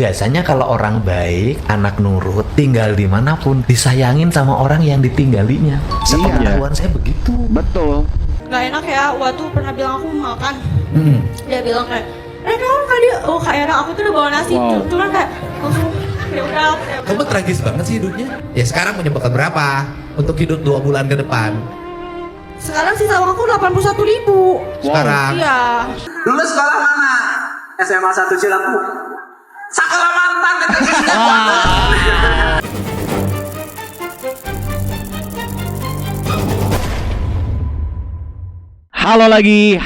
Biasanya kalau orang baik, anak nurut, tinggal dimanapun, disayangin sama orang yang ditinggalinya. Sepengetahuan saya begitu. Betul. Gak enak ya, waktu pernah bilang aku mau makan. Dia bilang kayak, dong kali, oh kayak enak, aku tuh udah bawa nasi. Cuman kayak, langsung, ya udah. Kamu tragis banget sih hidupnya. Ya sekarang menyumbangkan berapa untuk hidup 2 bulan ke depan? Sekarang sisa uangku 81.000. Sekarang? Iya. Dulu sekolah mana? SMA 1 Cilaku. Sakala mantan. Halo lagi.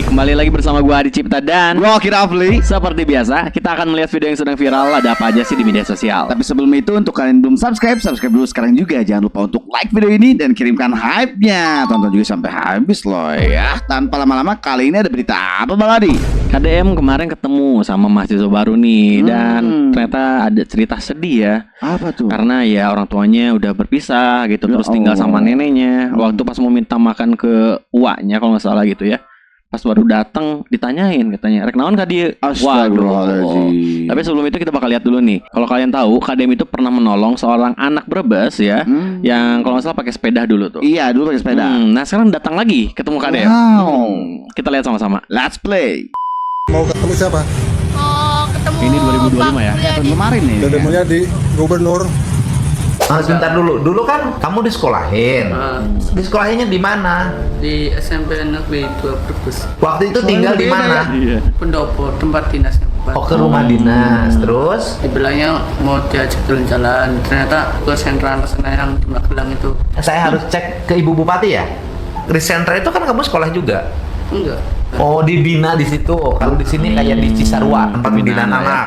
Kembali lagi bersama gua Adi Cipta dan Gua kira Afli. seperti biasa kita akan melihat video yang sedang viral. Ada apa aja sih di media sosial. Tapi sebelum itu, untuk kalian belum subscribe dulu sekarang juga. Jangan lupa untuk like video ini dan kirimkan hype-nya. Tonton juga sampai habis loh ya. Tanpa lama-lama, kali ini ada berita apa Bang Adi? KDM kemarin ketemu sama mahasiswa baru nih dan ternyata ada cerita sedih ya. Apa tuh? Karena ya orang tuanya udah berpisah gitu, Ya terus tinggal sama Allah. neneknya. Waktu pas mau minta makan ke uaknya kalau nggak salah gitu ya. Pas baru datang ditanyain katanya, "Rek naon ka dieu?" Astagfirullahaladzim. Tapi sebelum itu kita bakal lihat dulu nih. Kalau kalian tahu, KDM itu pernah menolong seorang anak Brebes ya, yang kalau nggak salah pakai sepeda dulu tuh. Iya, dulu pakai sepeda. Nah sekarang datang lagi ketemu KDM. Wow. Kita lihat sama-sama. Let's play. Mau ketemu siapa? Oh, ketemu Ini 2025 ya? Tahun kemarin nih. Ketemunya di gubernur. Sebentar dulu kan kamu disekolahin. Disekolahinnya di mana? Di SMP Negeri 2 Brebes. Waktu itu tinggal di mana? Iya. Pendopo, tempat dinasnya Bupati. Oh, ke rumah dinas. Terus Dibilangnya mau diajak jalan-jalan, ternyata ke sentra sana yang di Magelang itu. saya harus cek ke Ibu Bupati ya. Di sentra itu kan kamu sekolah juga. Enggak. Oh, dibina di situ. Kalau di sini kayak di Cisarua, tempat pembinaan anak.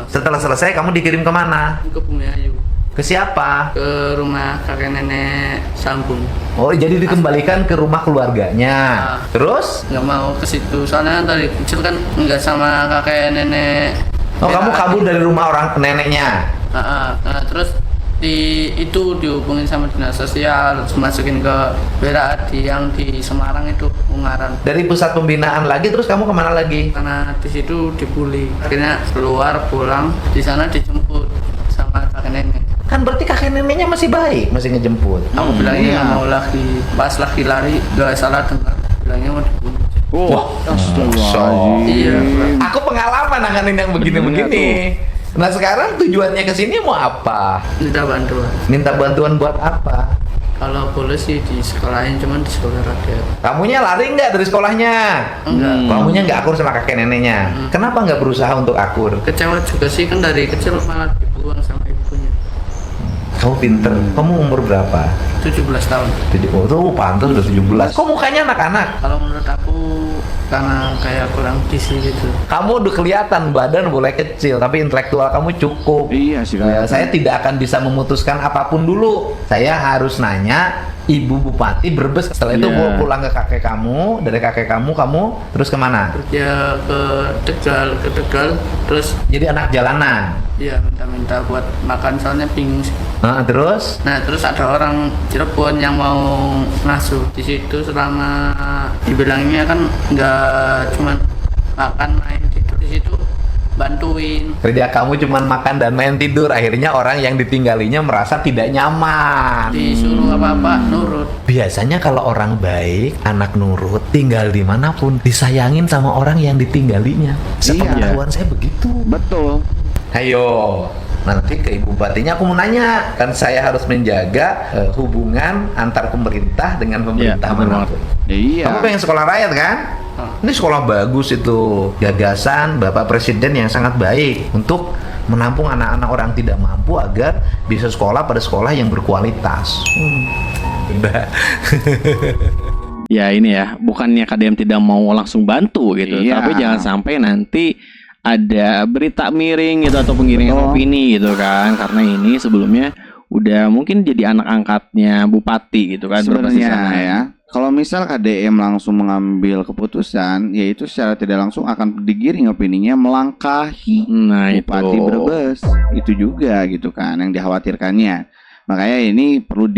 Setelah selesai kamu dikirim kemana? Ke Bumiayu, Ke siapa? ke rumah kakek nenek Sambung. Oh, jadi dikembalikan ke rumah keluarganya. Terus? Nggak mau ke situ, soalnya dari kecil kan nggak sama kakek nenek. Oh, kamu kabur dari rumah orang neneknya. Nah, terus itu dihubungin sama dinas sosial, terus masukin ke BRAD yang di Semarang itu, Ungaran. Dari pusat pembinaan lagi, terus kamu kemana lagi? Karena di situ dibully, akhirnya keluar pulang, di sana dijemput sama kakek nenek. Kan berarti kakek neneknya masih baik, masih ngejemput. Aku bilangnya iya. nggak mau lagi, pas lagi lari gak salah dengar, bilangnya mau dibunuh. Wah, Astagfirullahaladzim. Iya. aku pengalaman nanganin yang begini-begini. Nah, sekarang tujuannya ke sini mau apa? Minta bantuan. Minta bantuan buat apa? Kalau boleh sih di sekolahin, cuman di sekolah rakyat. Kamunya lari nggak dari sekolahnya? Enggak. Kamunya nggak akur sama kakek neneknya. Kenapa nggak berusaha untuk akur? Kecewa juga sih, kan dari kecil malah dibuang sama ibunya. Kamu pinter. Kamu umur berapa? 17 tahun. Oh, tuh pantas udah 17. Kok mukanya anak-anak? Kalau menurut aku karena kayak kurang gizi gitu. Kamu udah kelihatan badan boleh kecil, tapi intelektual kamu cukup. Iya sih, Ya, kelihatan. saya tidak akan bisa memutuskan apapun dulu. Saya harus nanya Ibu Bupati Brebes. Setelah itu Iya. pulang ke kakek kamu, dari kakek kamu terus kemana? Dia ke Tegal, terus Jadi anak jalanan. dia minta buat makan, soalnya bingung sih. Nah, terus Nah, terus ada orang Cirebon yang mau ngasuh di situ, selama dibilangnya kan nggak cuman makan main tidur, di situ bantuin. kerja kamu cuma makan dan main tidur. Akhirnya orang yang ditinggalinya merasa tidak nyaman. Disuruh apa-apa nurut. Biasanya kalau orang baik, anak nurut, tinggal dimanapun, disayangin sama orang yang ditinggalinya. Sepengetahuan saya begitu. Betul. Ayo, nanti ke Ibu Bupatinya aku mau nanya. Kan saya harus menjaga hubungan antar pemerintah dengan pemerintah bener manapun. Iya. Kamu pengen sekolah rakyat kan? Ini sekolah bagus itu. Gagasan Bapak Presiden yang sangat baik untuk menampung anak-anak orang tidak mampu agar bisa sekolah pada sekolah yang berkualitas. Udah. Ya ini ya, bukannya KDM tidak mau langsung bantu gitu, Iya. tapi jangan sampai nanti ada berita miring gitu atau penggiringan Betul. opini gitu kan, karena ini sebelumnya udah mungkin jadi anak angkatnya bupati gitu kan. Brebes di Sebenarnya sana. ya, kalau misal KDM langsung mengambil keputusan, yaitu secara tidak langsung akan digiring opininya melangkahi Nah Bupati itu. Brebes. Itu juga gitu kan yang dikhawatirkannya. Makanya ini perlu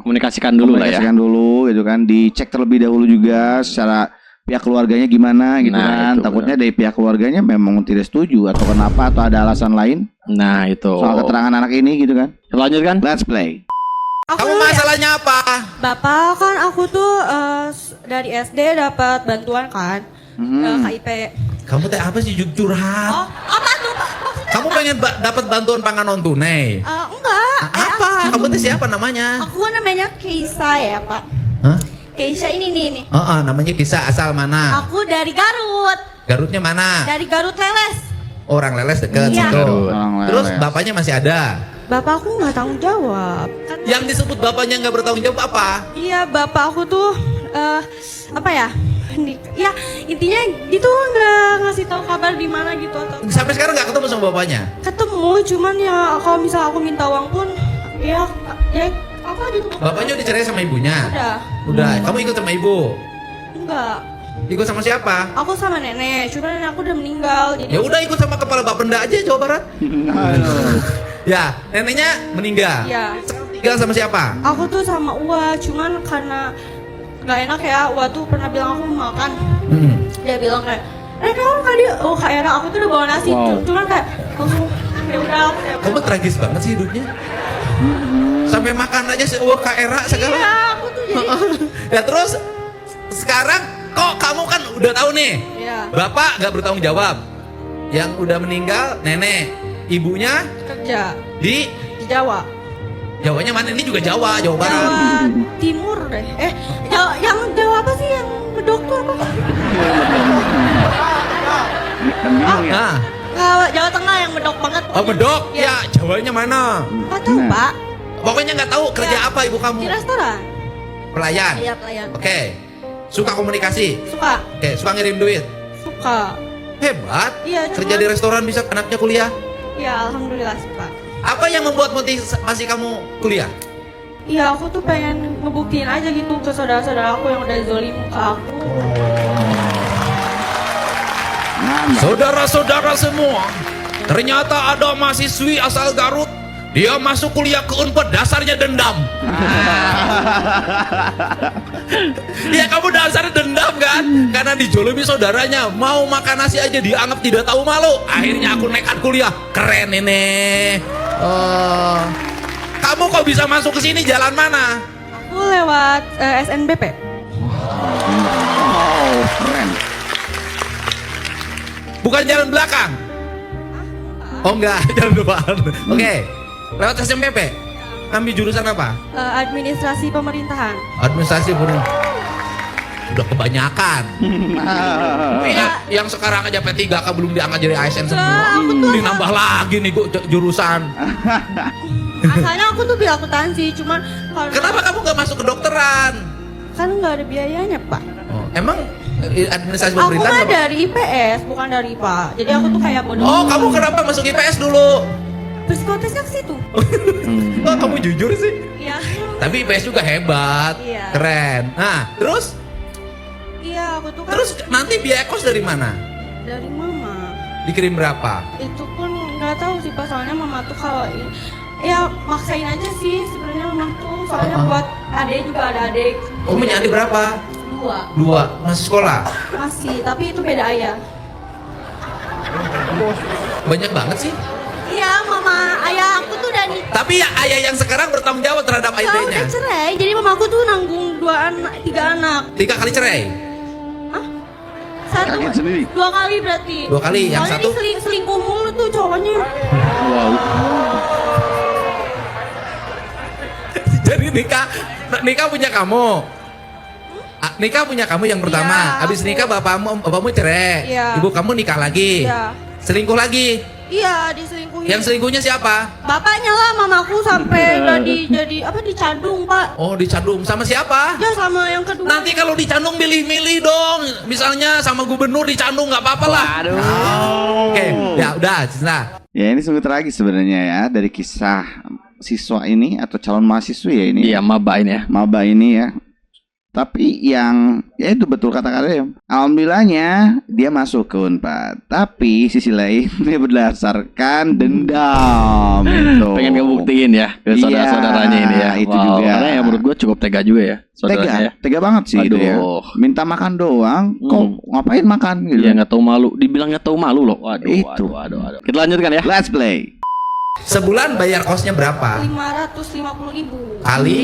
Komunikasikan dulu lah ya. komunikasikan dulu gitu kan, dicek terlebih dahulu juga secara pihak keluarganya gimana gitu Nah, kan. itu Takutnya dari pihak keluarganya memang tidak setuju atau kenapa atau ada alasan lain Nah, itu. soal keterangan anak ini gitu kan. Lanjut kan? Let's play. Aku Kamu dulu ya, masalahnya apa? Bapak kan aku tuh dari SD dapat bantuan kan, KIP. Kamu teh apa sih curhat? Oh, apa tuh Pak? Maksudnya Kamu pengen dapat bantuan pangan non tunai? enggak. Apa? Kamu teh siapa namanya? Aku namanya Keisa ya Pak. Hah? Keisa ini nih. Namanya Kisah, asal mana? Aku dari Garut. Garutnya mana? Dari Garut Leles. Orang Leles deket Iya. situ. Orang Terus Leles. bapaknya masih ada. Bapak aku nggak tanggung jawab. Kan, Yang disebut bapaknya nggak bertanggung jawab apa? iya bapak aku tuh apa ya? Ya intinya dia tuh nggak ngasih tahu kabar di mana gitu atau Sampai sekarang nggak ketemu sama bapaknya. ketemu cuman ya kalau misal aku minta uang pun ya apa gitu. Bapaknya udah cerai sama ibunya. Udah Kamu ikut sama ibu? enggak. Ikut sama siapa? Aku sama nenek, cuman nenek aku udah meninggal jadi Ya udah ikut sama kepala Bapenda aja Jawa Barat. Ya, neneknya meninggal. ya. Sekarang tinggal sama siapa? Aku tuh sama Uwa, cuman karena nggak enak ya, Uwa tuh pernah bilang aku mau makan. Dia bilang kayak, kamu kali, Kak Era, aku tuh udah bawa nasi, cuman kayak langsung ya udah. Kamu tragis banget sih hidupnya. Sampai makan aja Kak Era segala. Iya, aku tuh jadi. Ya terus sekarang kok kamu kan udah tahu nih. Iya. Bapak nggak bertanggung jawab. Yang udah meninggal nenek, ibunya Kerja di di Jawa. Jawanya mana? Ini juga Jawa, Jawa Barat. Jawa Timur deh. Yang Jawa apa sih yang medok tuh apa? Nah, Jawa Tengah yang medok banget. Medok. Iya. Ya, Jawanya mana? Nggak tahu Pak. Pokoknya nggak tahu kerja Ya. apa ibu kamu. Di restoran. Pelayan. Iya pelayan. Oke. Suka komunikasi. Suka. Oke, suka ngirim duit. Suka. Hebat. Iya, Kerja cuman- di restoran bisa anaknya kuliah. Ya alhamdulillah suka. Apa yang membuat motivasi kamu kuliah? Iya aku tuh pengen ngebuktiin aja gitu ke saudara-saudara aku yang udah zolim ke aku. Saudara-saudara semua, ternyata ada mahasiswi asal Garut. Dia masuk kuliah ke Unpad, dasarnya dendam. Ya kamu dasarnya dendam kan? Karena dijolimi saudaranya, mau makan nasi aja dianggap tidak tahu malu. Akhirnya aku nekat kuliah. Keren ini. Kamu kok bisa masuk ke sini jalan mana? Aku lewat SNBP. Wow, keren. Bukan jalan belakang. Oh enggak, jalan depan. Oke. Lewat SMPP. Ambil jurusan apa? Administrasi pemerintahan. Administrasi pun udah kebanyakan. Yang sekarang aja P3K belum diangkat jadi ASN semua. Aku tuh Dinambah lagi nih jurusan. asalnya aku tuh bilang akuntansi, cuman kalau Kenapa kamu nggak masuk ke dokteran? kan nggak ada biayanya Pak. Emang administrasi Aku pemerintahan kan apa? dari IPS bukan dari IPA. Jadi aku tuh kayak bodoh. Oh, kamu kenapa masuk IPS dulu? Psikotesnya ke situ. Oh, kamu jujur sih. Iya. Tapi IPS juga hebat. Iya. Keren. Nah, terus Iya, aku tuh kan terus nanti biaya kos dari mana? dari mama. Dikirim berapa? Itu pun nggak tahu sih Pak, soalnya mama tuh kalau ya maksain aja sih sebenarnya mama tuh, soalnya buat adek juga ada adek. Kamu punya adik berapa? Dua. Masih sekolah? Masih, tapi itu beda ayah. Banyak banget sih. Iya, mama ayah aku tuh udah nikah. Tapi ya ayah yang sekarang bertanggung jawab terhadap Udah ayahnya. cerai, jadi mama aku tuh nanggung 3 anak. 3 kali cerai. Hah? Satu, Kaget sendiri. 2 kali berarti. 2 kali, yang Soalnya satu? dia selingkuh mulu tuh cowoknya. Wow. Jadi nikah punya kamu. Nikah punya kamu yang pertama. Iya, Habis aku. nikah bapakmu cerai. Iya. Ibu kamu nikah lagi. Iya. Selingkuh lagi. Iya, diselingkuhin. Yang selingkuhnya siapa? Bapaknya lah mamaku sampai jadi apa dicandung, Pak. Oh, dicandung sama siapa? Ya sama yang kedua. Nanti kalau dicandung milih-milih dong. Misalnya sama gubernur dicandung nggak apa-apa lah. Aduh. Oke, ya udah, Cisna. Ya ini sungguh tragis sebenarnya ya dari kisah siswa ini atau calon mahasiswi ya ini. Iya, maba ini ya. Maba ini ya. Tapi yang ya itu betul kata Kadem. Alhamdulillahnya dia masuk ke Unpad. Tapi sisi lain dia berdasarkan dendam itu. Pengen ngebuktiin ya ke Iya, saudara-saudaranya ini ya. itu juga. Karena ya menurut gue cukup tega juga ya saudaranya ya. Tega banget sih itu ya. Aduh. Minta makan doang, kok ngapain makan gitu. Iya nggak tahu malu, dibilang nggak tahu malu loh. Waduh, Itu. waduh. Kita lanjutkan ya. Let's play. Sebulan bayar kosnya berapa? 550.000 Kali?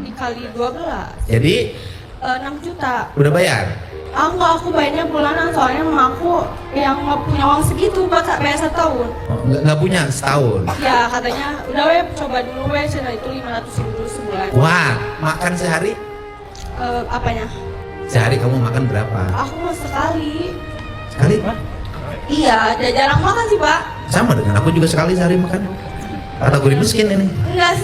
dikali 12 Jadi 6 juta. udah bayar? Enggak, aku bayarnya bulanan soalnya mama aku yang nggak punya uang segitu buat bayar setahun. Oh, nggak punya setahun. Ya katanya udah weh coba dulu weh, cina itu 500.000 sebulan. Wah, makan sehari? Apanya? Sehari kamu makan berapa? Aku mah sekali. Sekali? Iya, jarang makan sih pak. Sama dengan aku juga sekali sehari makan. Kategori miskin ini. Enggak,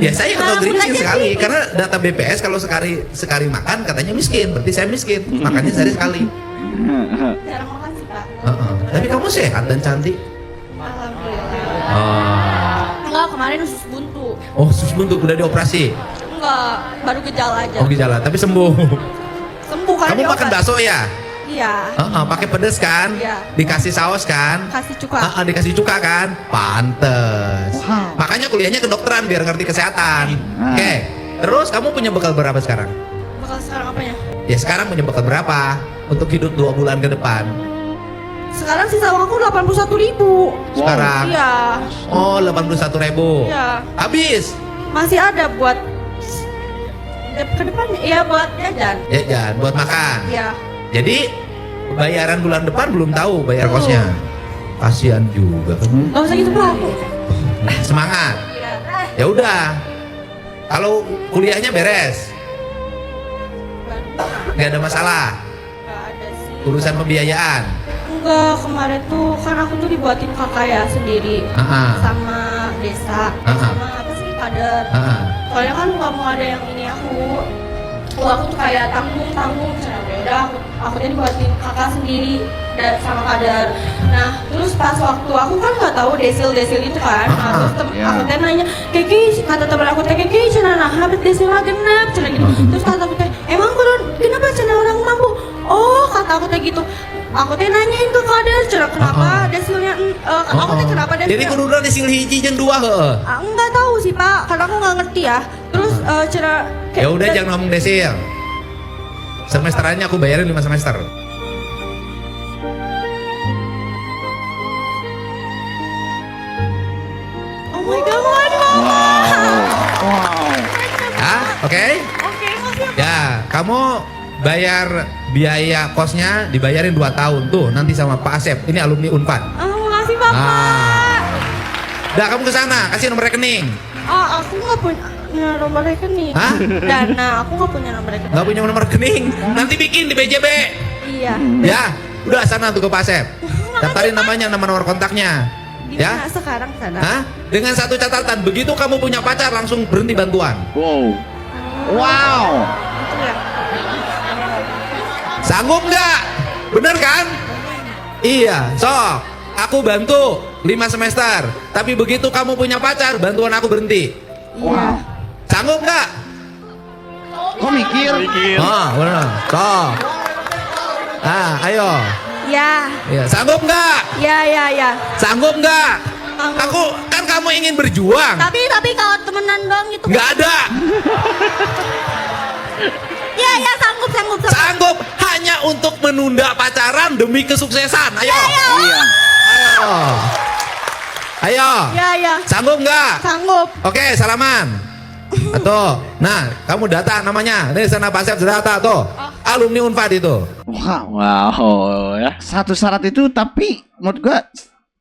Ya saya kategori miskin aja sekali sih. karena data BPS kalau sekali makan katanya miskin, berarti saya miskin. Makannya sehari sekali. Jarang makan sih pak. Tapi kamu sehat dan cantik. Alhamdulillah. Enggak, kemarin usus buntu. Oh, sus buntu udah dioperasi. Enggak, baru gejala aja. Oh, gejala, tapi sembuh. Sembuh kan? Kamu makan bakso ya? Iya. Pakai pedes kan? Iya. Dikasih saus kan? Kasih cuka. Dikasih cuka kan? Pantes. Wow. Makanya kuliahnya kedokteran biar ngerti kesehatan. Ah. Oke. Terus kamu punya bekal berapa sekarang? Bakal sekarang apanya? Ya sekarang punya bekal berapa untuk hidup 2 bulan ke depan? Sekarang sisa uang aku 81.000. Sekarang? Iya. Oh, 81.000. Iya. Habis. Masih ada buat ke depannya. Iya, buat jajan. Ya jangan buat makan. Iya. Jadi bayaran bulan depan belum tahu bayar kosnya. Kasihan juga kan. Gak usah gitu pak. Semangat. Iya. Ya udah. Kalau kuliahnya beres, nggak ada masalah. Gak ada sih. Urusan pembiayaan. Enggak, kemarin tuh kan aku tuh dibuatin kakak ya sendiri. Sama desa. Sama apa sih, kader. Soalnya kan nggak mau ada yang ini aku. Aku tuh kayak tanggung. Ya udah, aku tuh dibuatin kakak sendiri sama kader. Nah, terus pas waktu aku kan nggak tahu desil itu kan. Nah, terus Iya. aku teh nanya, Kiki, kata temen aku teh, Kiki, cina nah, habis desil genep, cina gitu. Terus kata aku teh, emang kurang kenapa cina orang mampu? Oh, kata aku teh gitu. Aku teh nanyain ke kader, cina kenapa desilnya, aku teh kenapa desilnya? Jadi kudu udah disil hiji jeung 2 heuh. Enggak tahu sih pak, karena aku nggak ngerti ya. Terus cina. Ya udah jangan ngomong desil. Semesterannya aku bayarin 5 semester. Oh my god, Hah? Oke? Oke, makasih. Ya, kamu bayar biaya kosnya dibayarin 2 tahun tuh nanti sama Pak Asep. Ini alumni Unpad. Makasih bapak. Udah kamu ke sana, kasih nomor rekening. Aku nggak punya nomor rekening. Hah? Dana, aku nggak punya nomor rekening. Nggak punya nomor rekening, nanti bikin di BJB. Iya. Ya, udah sana tuh ke Pak Asep. Daftarin namanya, nama nomor kontaknya. Gimana Ya? sekarang sana? Hah? Dengan satu catatan, begitu kamu punya pacar langsung berhenti bantuan. Wow. Itu ya. Sanggup nggak? Bener kan? Iya, sok. Aku bantu 5 semester. Tapi begitu kamu punya pacar, bantuan aku berhenti. Iya. Sanggup nggak? Kok mikir? Bener. Sok. Ayo. Ya. Ya, sanggup nggak? Ya. Sanggup nggak? Sanggup. Aku kan kamu ingin berjuang. Tapi kalau temenan doang gitu. Nggak ada. Ya, sanggup. Sanggup hanya untuk menunda pacaran demi kesuksesan. Ayo. Iya. Ayo. Ya. Sanggup nggak? Sanggup. Oke, salaman. Tuh, nah, kamu data namanya. Ini sana Pak Asep data tuh. Alumni Unpad itu. Wow. Ya. Satu syarat itu tapi menurut gua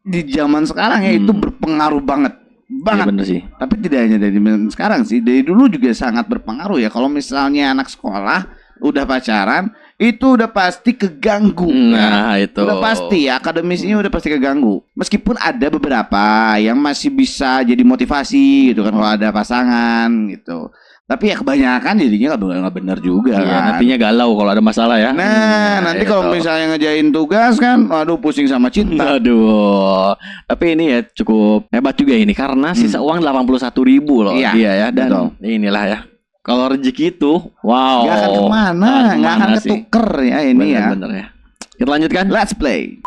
di zaman sekarang ya itu berpengaruh banget. Iya bener sih. Tapi tidak hanya dari zaman sekarang sih, dari dulu juga sangat berpengaruh ya. Kalau misalnya anak sekolah udah pacaran, itu udah pasti keganggu. Nah, itu. Udah pasti ya, akademisnya udah pasti keganggu. Meskipun ada beberapa yang masih bisa jadi motivasi gitu kan kalau ada pasangan gitu. Tapi ya kebanyakan jadinya nggak benar juga Iya, kan. nantinya galau kalau ada masalah ya. Nah, nanti kalau itu. misalnya ngejain tugas kan, aduh pusing sama cinta. Aduh, tapi ini ya cukup hebat juga ini karena sisa uang 81.000 loh Iya, dia ya, dan betul. inilah ya Kalau rezeki itu, wow. Nggak akan kemana, nggak akan sih. ketuker ya ini ya. Bener ya. Kita lanjutkan. Let's play.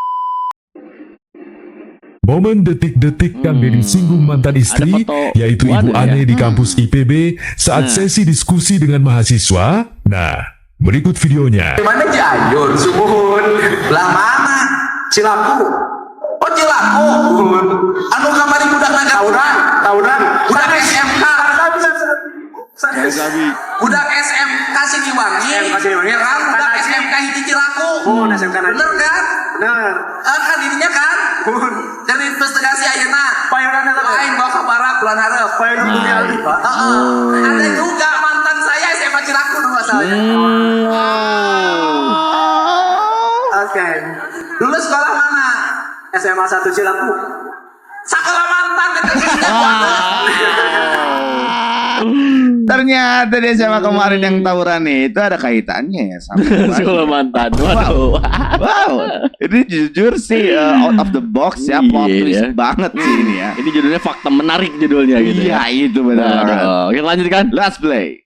Momen detik-detik Kang Deddy singgung mantan istri, foto yaitu Ibu wadah ya. Ane di kampus IPB saat sesi diskusi dengan mahasiswa. Nah, berikut videonya. Mana Cianjur, Sumuhun, lah mana? Cilaku. Oh Cilaku. Anu kamari budak naga tawuran. Budak SMK. Budak SMK Siliwangi. Kan budak SMK hiji Cilaku. Bener kan? Bener. Kan ininya kan? Jadi investigasi ayeuna. Lain bawa ke barat bulan hareup. Ada juga mantan saya SMA Cilaku nu masalahnya. Oke. Dulu sekolah mana? SMA 1 Cilaku. Sekolah mantan Ternyata dia sama kemarin yang tawuran itu ada kaitannya ya sama Sekolah mantan. Waduh. Wow, ini jujur sih out of the box ya, plot Iya, twist ya. banget sih ini ya. Ini judulnya fakta menarik judulnya gitu Iya ya. itu benar. Aduh, kita lanjutkan. Let's play.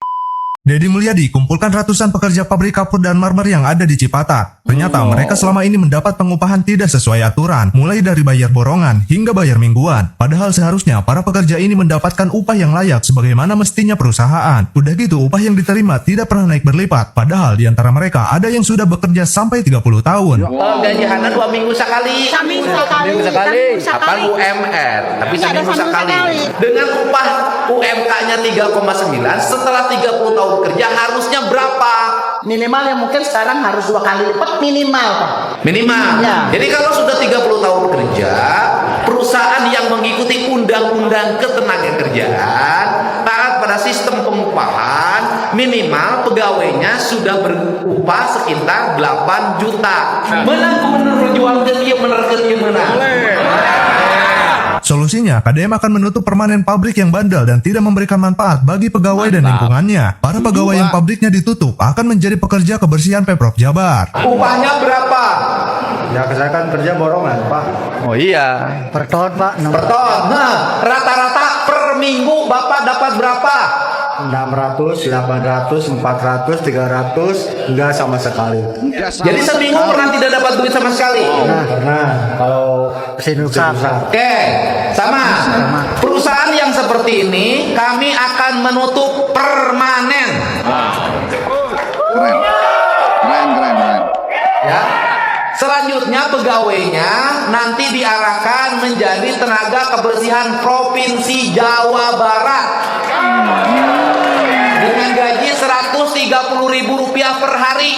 Deddy Mulyadi kumpulkan ratusan pekerja pabrik kapur dan marmer yang ada di Cipatat. Ternyata mereka selama ini mendapat pengupahan tidak sesuai aturan, mulai dari bayar borongan hingga bayar mingguan. Padahal seharusnya para pekerja ini mendapatkan upah yang layak sebagaimana mestinya perusahaan. Udah gitu upah yang diterima tidak pernah naik berlipat. Padahal di antara mereka ada yang sudah bekerja sampai 30 tahun. Gaji Hana 2 minggu sekali. Seminggu sekali. Apa UMR? Tapi seminggu sekali. Dengan upah UMK-nya 3,9 setelah 30 tahun kerja harusnya berapa? Minimal yang mungkin sekarang harus 2 kali lipat minimal Pak. Minimal. Ya. Jadi kalau sudah 30 tahun kerja, perusahaan yang mengikuti undang-undang ketenagakerjaan taat pada sistem pengupahan, minimal pegawainya sudah berupah sekitar 8 juta. Menang berjuang ke dia menang. Solusinya, KDM akan menutup permanen pabrik yang bandel dan tidak memberikan manfaat bagi pegawai dan lingkungannya. Para pegawai yang pabriknya ditutup akan menjadi pekerja kebersihan Pemprov Jabar. Upahnya berapa? Ya saya kan kerja borongan Pak. Oh iya. Per tahun Pak. Per tahun. Nah, rata-rata per minggu Bapak dapat berapa? 600, 800, 400, 300, enggak sama sekali. Jadi seminggu pernah tidak dapat duit sama sekali. Nah, karena kalau Sinusa. Oke, sama. Perusahaan yang seperti ini kami akan menutup permanen. Keren. Ya. Selanjutnya pegawainya nanti diarahkan menjadi tenaga kebersihan Provinsi Jawa Barat dengan gaji Rp130.000 per hari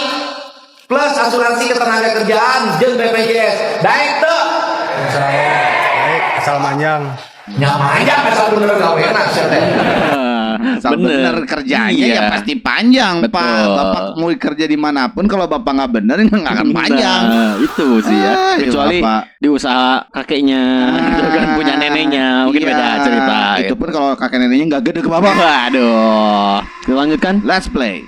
plus asuransi ketenagakerjaan jeung BPJS. Daek teu? baik asal manjang. Nyamanjang asal bener gaweana sia teh. Bener kerjanya Iya. ya pasti panjang Betul. Pak. Bapak mau kerja dimanapun kalau Bapak nggak bener nggak akan panjang. Nah, itu sih ya. Ah, Kecuali iya, Bapak. di usaha kakeknya, gitu kan punya neneknya, mungkin Iya, beda cerita. Itu pun kalau kakek neneknya nggak gede ke Bapak. Waduh. Kita lanjutkan. Let's play.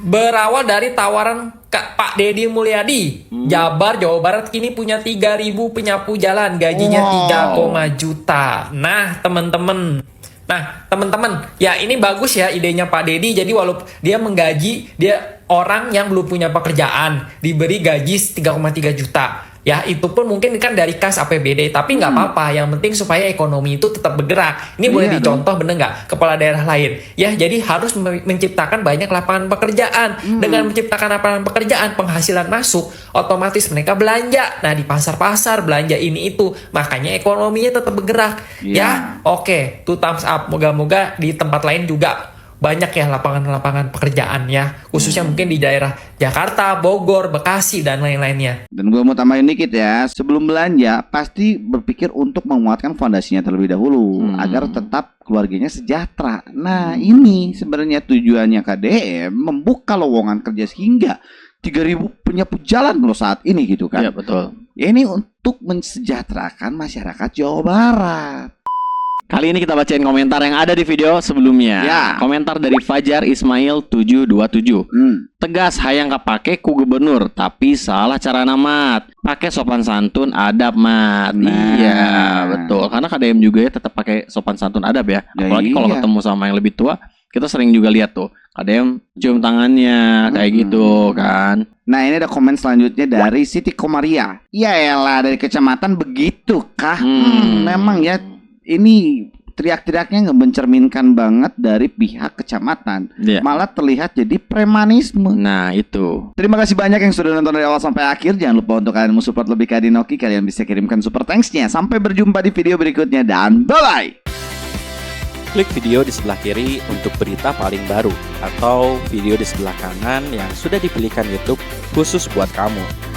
Berawal dari tawaran Pak Deddy Mulyadi, Jabar, Jawa Barat kini punya 3.000 penyapu jalan, gajinya 3, juta. Nah, teman-teman, ya ini bagus ya idenya Pak Deddy. Jadi walaupun dia menggaji dia orang yang belum punya pekerjaan diberi gaji 3,3 juta. Ya itu pun mungkin kan dari kas APBD, tapi nggak apa-apa. Yang penting supaya ekonomi itu tetap bergerak. Ini boleh dicontoh bener nggak kepala daerah lain? Ya jadi harus menciptakan banyak lapangan pekerjaan. Dengan menciptakan lapangan pekerjaan, penghasilan masuk, otomatis mereka belanja. Nah di pasar-pasar belanja ini itu, makanya ekonominya tetap bergerak. Ya oke, tuh thumbs up. Moga-moga di tempat lain juga banyak ya lapangan-lapangan pekerjaan ya, khususnya mungkin di daerah Jakarta, Bogor, Bekasi dan lain-lainnya. Dan gue mau tambahin dikit ya, sebelum belanja pasti berpikir untuk menguatkan fondasinya terlebih dahulu agar tetap keluarganya sejahtera. Nah ini sebenarnya tujuannya KDM membuka lowongan kerja sehingga 3.000 penyapu jalan loh saat ini gitu kan. Iya betul. Ya, ini untuk mensejahterakan masyarakat Jawa Barat. Kali ini kita bacain komentar yang ada di video sebelumnya. Ya. Komentar dari Fajar Ismail 727. Tegas hayang kapake ku gubernur, tapi salah cara namat. Pakai sopan santun adab mat. Iya, betul. Karena KDM juga ya tetap pakai sopan santun adab ya. Ya Apalagi kalau iya. ketemu sama yang lebih tua, kita sering juga lihat tuh kadang cium tangannya kayak gitu kan. Nah ini ada komen selanjutnya dari Siti Komaria. Ya elah, dari kecamatan begitu kah? Memang ya ini teriak-teriaknya nggak mencerminkan banget dari pihak kecamatan. Malah terlihat jadi premanisme. Nah itu. Terima kasih banyak yang sudah nonton dari awal sampai akhir. Jangan lupa untuk kalian support lebih ke Adinoki, kalian bisa kirimkan super thanks-nya. Sampai berjumpa di video berikutnya dan bye-bye. Klik video di sebelah kiri untuk berita paling baru, atau video di sebelah kanan yang sudah dipilihkan YouTube khusus buat kamu.